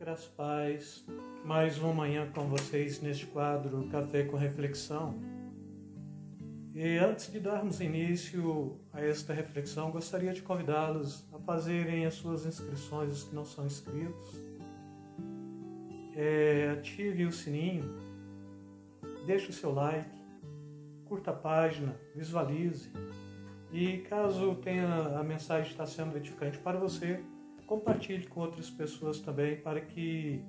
Graças a paz, mais uma manhã com vocês neste quadro Café com Reflexão. E antes de darmos início a esta reflexão, gostaria de convidá-los a fazerem as suas inscrições, os que não são inscritos. Ative o sininho, deixe o seu like, curta a página, visualize. E caso a mensagem está sendo edificante para você, compartilhe com outras pessoas também, para que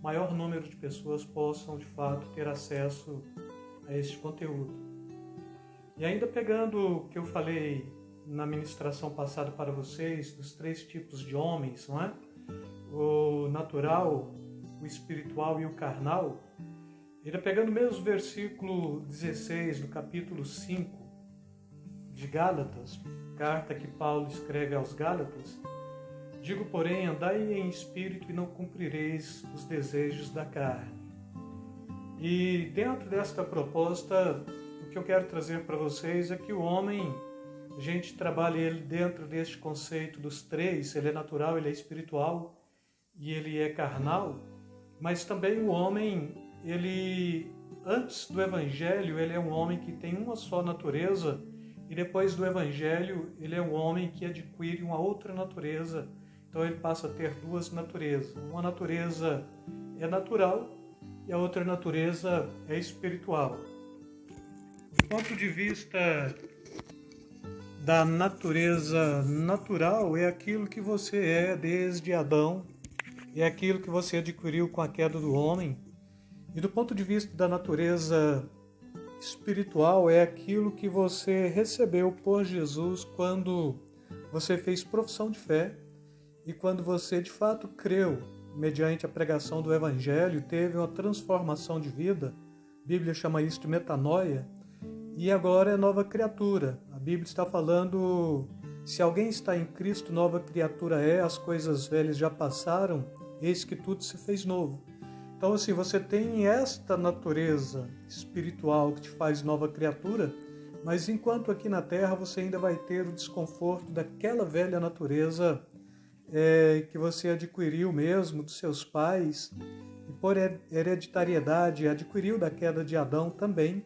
maior número de pessoas possam, de fato, ter acesso a este conteúdo. E ainda pegando o que eu falei na ministração passada para vocês, dos 3 tipos de homens, não é? O natural, o espiritual e o carnal, ainda pegando o mesmo versículo 16 do capítulo 5 de Gálatas, carta que Paulo escreve aos Gálatas: digo, porém, andai em espírito e não cumprireis os desejos da carne. E dentro desta proposta, o que eu quero trazer para vocês é que o homem, a gente trabalha ele dentro deste conceito dos 3, ele é natural, ele é espiritual e ele é carnal, mas também o homem, ele, antes do Evangelho, ele é um homem que tem uma só natureza, e depois do Evangelho, ele é um homem que adquire uma outra natureza. Então ele passa a ter 2 naturezas. Uma natureza é natural e a outra natureza é espiritual. Do ponto de vista da natureza natural, é aquilo que você é desde Adão, é aquilo que você adquiriu com a queda do homem. E do ponto de vista da natureza espiritual, é aquilo que você recebeu por Jesus quando você fez profissão de fé. E quando você de fato creu, mediante a pregação do Evangelho, teve uma transformação de vida, a Bíblia chama isso de metanoia, e agora é nova criatura. A Bíblia está falando, se alguém está em Cristo, nova criatura é, as coisas velhas já passaram, eis que tudo se fez novo. Então assim, você tem esta natureza espiritual que te faz nova criatura, mas enquanto aqui na terra você ainda vai ter o desconforto daquela velha natureza que você adquiriu mesmo dos seus pais, e por hereditariedade adquiriu da queda de Adão também.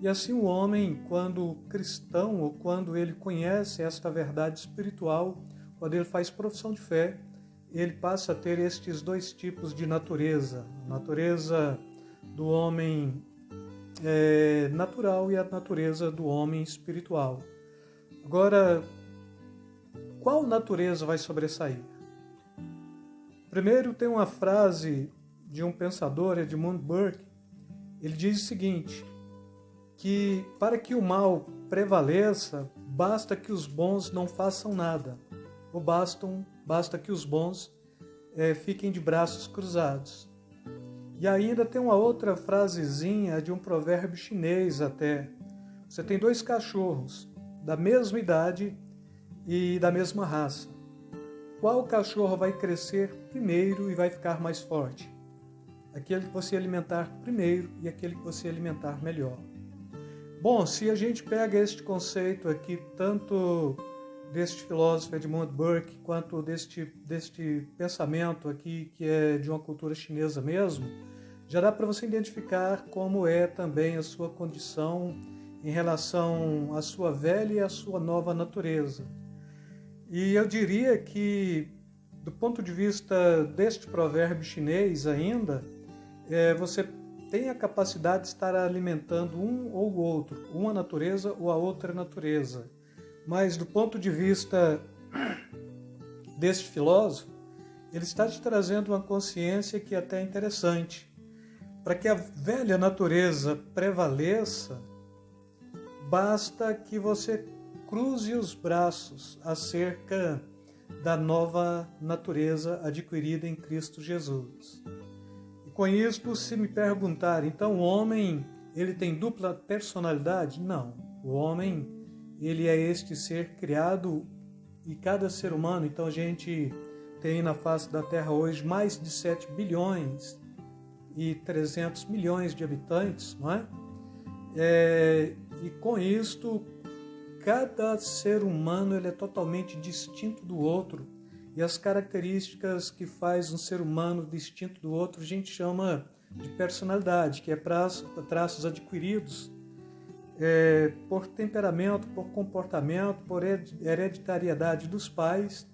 E assim o homem, quando cristão, ou quando ele conhece esta verdade espiritual, quando ele faz profissão de fé, ele passa a ter estes 2 tipos de natureza: a natureza do homem natural e a natureza do homem espiritual. Agora, qual natureza vai sobressair? Primeiro, tem uma frase de um pensador, Edmund Burke. Ele diz o seguinte, que para que o mal prevaleça, basta que os bons não façam nada, ou basta que os bons fiquem de braços cruzados. E ainda tem uma outra frasezinha de um provérbio chinês até. Você tem 2 cachorros da mesma idade e da mesma raça. Qual cachorro vai crescer primeiro e vai ficar mais forte? Aquele que você alimentar primeiro e aquele que você alimentar melhor. Bom, se a gente pega este conceito aqui, tanto deste filósofo Edmund Burke, quanto deste pensamento aqui, que é de uma cultura chinesa mesmo, já dá para você identificar como é também a sua condição em relação à sua velha e à sua nova natureza. E eu diria que, do ponto de vista deste provérbio chinês ainda, você tem a capacidade de estar alimentando um ou o outro, uma natureza ou a outra natureza. Mas do ponto de vista deste filósofo, ele está te trazendo uma consciência que é até interessante. Para que a velha natureza prevaleça, basta que você cruze os braços acerca da nova natureza adquirida em Cristo Jesus. E com isso, se me perguntar, então o homem, ele tem dupla personalidade? Não. O homem, ele é este ser criado, e cada ser humano, então a gente tem na face da Terra hoje mais de 7 bilhões e 300 milhões de habitantes, não é? E com isto, cada ser humano ele é totalmente distinto do outro E as características que faz um ser humano distinto do outro, a gente chama de personalidade, que é traços adquiridos por temperamento, por comportamento, por hereditariedade dos pais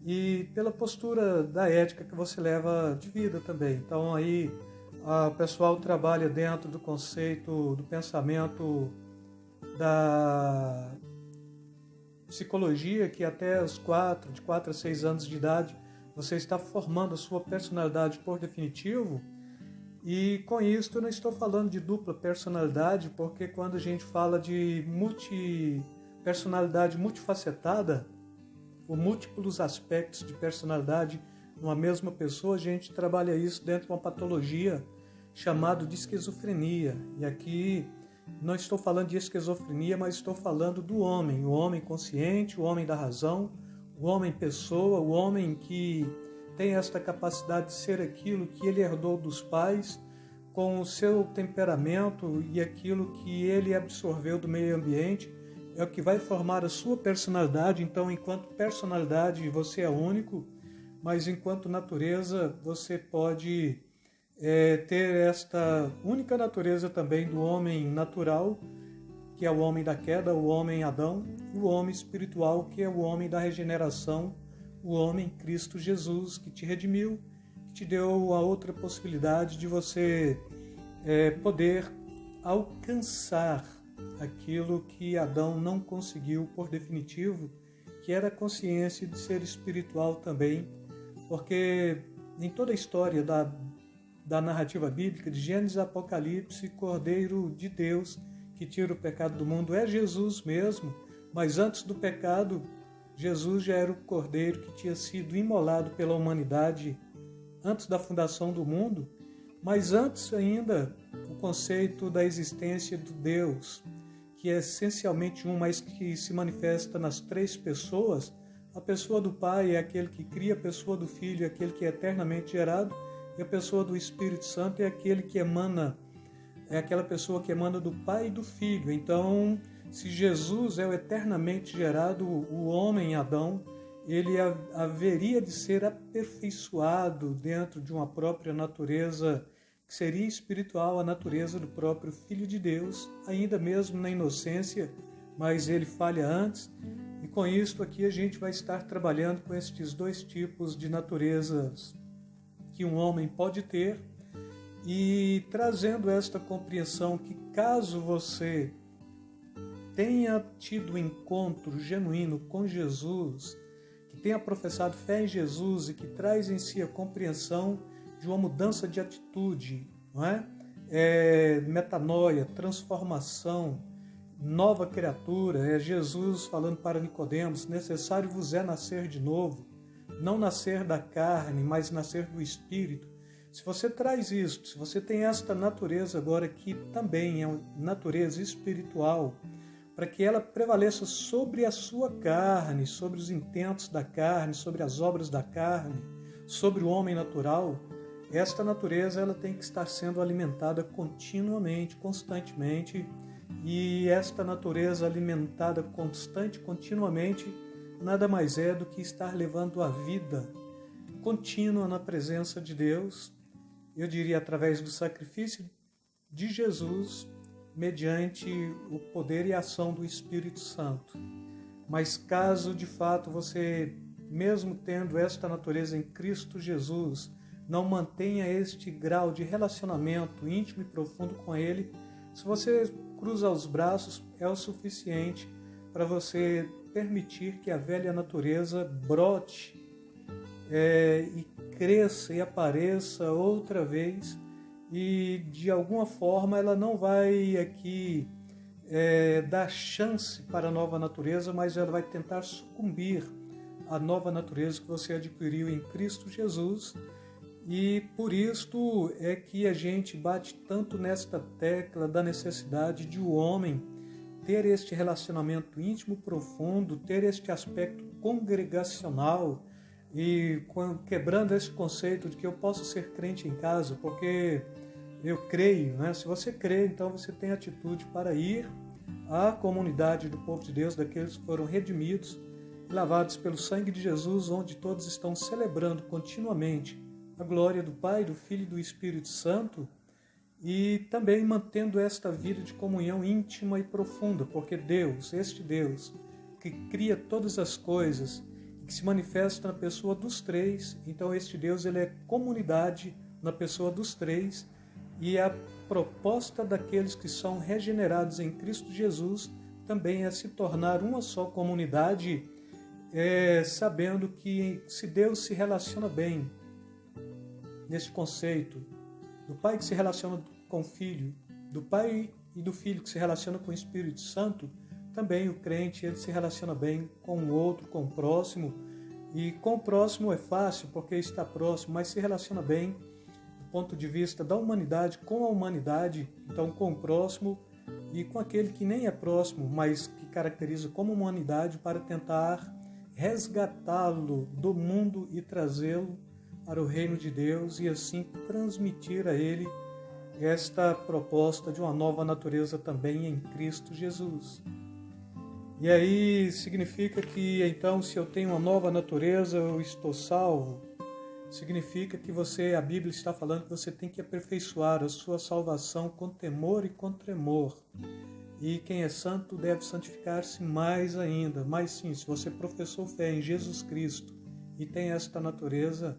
e pela postura da ética que você leva de vida também. Então aí o pessoal trabalha dentro do conceito do pensamento da psicologia, que até de 4 a 6 anos de idade você está formando a sua personalidade por definitivo. E com isso eu não estou falando de dupla personalidade, porque quando a gente fala de personalidade multifacetada, ou múltiplos aspectos de personalidade numa mesma pessoa, a gente trabalha isso dentro de uma patologia chamada de esquizofrenia. E aqui não estou falando de esquizofrenia, mas estou falando do homem, o homem consciente, o homem da razão, o homem pessoa, o homem que tem esta capacidade de ser aquilo que ele herdou dos pais, com o seu temperamento e aquilo que ele absorveu do meio ambiente, é o que vai formar a sua personalidade. Então, enquanto personalidade, você é único, mas enquanto natureza, você pode ter esta única natureza também do homem natural, que é o homem da queda, o homem Adão, e o homem espiritual, que é o homem da regeneração, o homem Cristo Jesus, que te redimiu, que te deu a outra possibilidade de você poder alcançar aquilo que Adão não conseguiu por definitivo, que era a consciência de ser espiritual também, porque em toda a história da narrativa bíblica, de Gênesis a Apocalipse, Cordeiro de Deus que tira o pecado do mundo é Jesus mesmo, mas antes do pecado, Jesus já era o Cordeiro que tinha sido imolado pela humanidade antes da fundação do mundo, mas antes ainda o conceito da existência do Deus, que é essencialmente um, mas que se manifesta nas 3 pessoas. A pessoa do Pai é aquele que cria, a pessoa do Filho é aquele que é eternamente gerado, e a pessoa do Espírito Santo é aquele que emana, é aquela pessoa que emana do Pai e do Filho. Então, se Jesus é o eternamente gerado, o homem Adão, ele haveria de ser aperfeiçoado dentro de uma própria natureza que seria espiritual, a natureza do próprio Filho de Deus, ainda mesmo na inocência, mas ele falha antes. E com isso aqui a gente vai estar trabalhando com estes 2 tipos de naturezas que um homem pode ter, e trazendo esta compreensão que caso você tenha tido um encontro genuíno com Jesus, que tenha professado fé em Jesus e que traz em si a compreensão de uma mudança de atitude, não é? Metanoia, transformação, nova criatura, é Jesus falando para Nicodemos: necessário vos é nascer de novo, não nascer da carne, mas nascer do Espírito. Se você traz isso, se você tem esta natureza agora que também é uma natureza espiritual, para que ela prevaleça sobre a sua carne, sobre os intentos da carne, sobre as obras da carne, sobre o homem natural, esta natureza ela tem que estar sendo alimentada continuamente, constantemente, e esta natureza alimentada continuamente, nada mais é do que estar levando a vida contínua na presença de Deus, eu diria através do sacrifício de Jesus, mediante o poder e a ação do Espírito Santo. Mas caso de fato você, mesmo tendo esta natureza em Cristo Jesus, não mantenha este grau de relacionamento íntimo e profundo com Ele, se você cruza os braços, é o suficiente para você permitir que a velha natureza brote e cresça e apareça outra vez, e de alguma forma ela não vai aqui dar chance para a nova natureza, mas ela vai tentar sucumbir à nova natureza que você adquiriu em Cristo Jesus. E por isto é que a gente bate tanto nesta tecla da necessidade de o homem ter este relacionamento íntimo profundo, ter este aspecto congregacional, e quebrando esse conceito de que eu posso ser crente em casa, porque eu creio, né? Se você crê, então você tem atitude para ir à comunidade do povo de Deus, daqueles que foram redimidos, lavados pelo sangue de Jesus, onde todos estão celebrando continuamente a glória do Pai, do Filho e do Espírito Santo, e também mantendo esta vida de comunhão íntima e profunda, porque Deus, este Deus, que cria todas as coisas, que se manifesta na pessoa dos três, então este Deus ele é comunidade na pessoa dos três, e a proposta daqueles que são regenerados em Cristo Jesus também é se tornar uma só comunidade, sabendo que se Deus se relaciona bem nesse conceito, do Pai que se relaciona com o Filho, do Pai e do Filho que se relaciona com o Espírito Santo, também o crente ele se relaciona bem com o outro, com o próximo. E com o próximo é fácil porque está próximo, mas se relaciona bem do ponto de vista da humanidade com a humanidade, então com o próximo e com aquele que nem é próximo, mas que caracteriza como humanidade, para tentar resgatá-lo do mundo e trazê-lo para o reino de Deus e assim transmitir a ele esta proposta de uma nova natureza também em Cristo Jesus. E aí significa que então se eu tenho uma nova natureza eu estou salvo? Significa que a Bíblia está falando que você tem que aperfeiçoar a sua salvação com temor e com tremor. E quem é santo deve santificar-se mais ainda. Mas sim, se você professou fé em Jesus Cristo e tem esta natureza,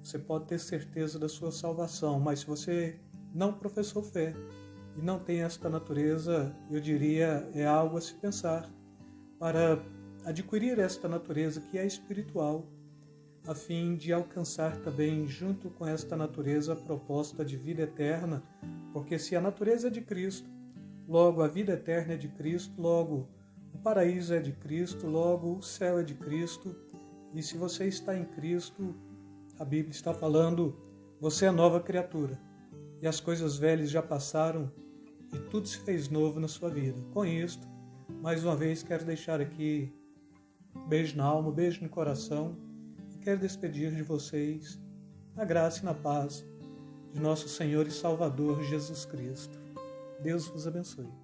você pode ter certeza da sua salvação. Mas se você não professou fé e não tem esta natureza, eu diria, é algo a se pensar para adquirir esta natureza que é espiritual, a fim de alcançar também, junto com esta natureza, a proposta de vida eterna, porque se a natureza é de Cristo, logo a vida eterna é de Cristo, logo o paraíso é de Cristo, logo o céu é de Cristo, e se você está em Cristo, a Bíblia está falando, você é nova criatura, e as coisas velhas já passaram, e tudo se fez novo na sua vida. Com isto, mais uma vez quero deixar aqui um beijo na alma, um beijo no coração, e quero despedir de vocês na graça e na paz de nosso Senhor e Salvador Jesus Cristo. Deus vos abençoe.